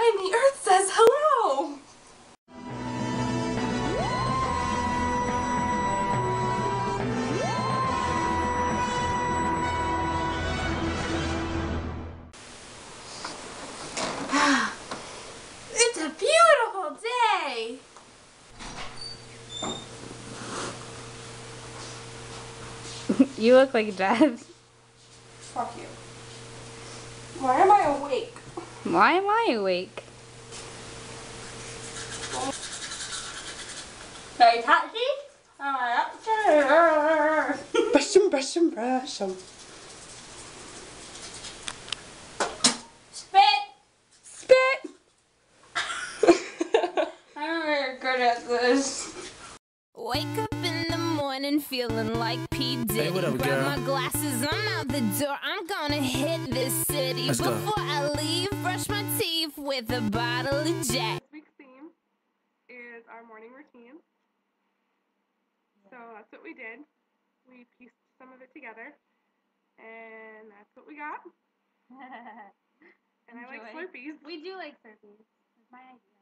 And the earth says hello! It's a beautiful day! You look like death. Fuck you. Why am I awake? Why am I awake? Very touchy? Am I upstairs? Brush 'em, brush 'em, brush 'em. Spit! Spit! I'm very good at this. Wake up in the morning feeling like P. Diddy. Hey, what up, Grab girl? my glasses, I'm out the door. I'm gonna hit this city. Let's go. Before I leave, brush my teeth with a bottle of Jack. This week's theme is our morning routine. So that's what we did. We pieced some of it together. And that's what we got. And I like Slurpees. We do like Slurpees. It's my idea.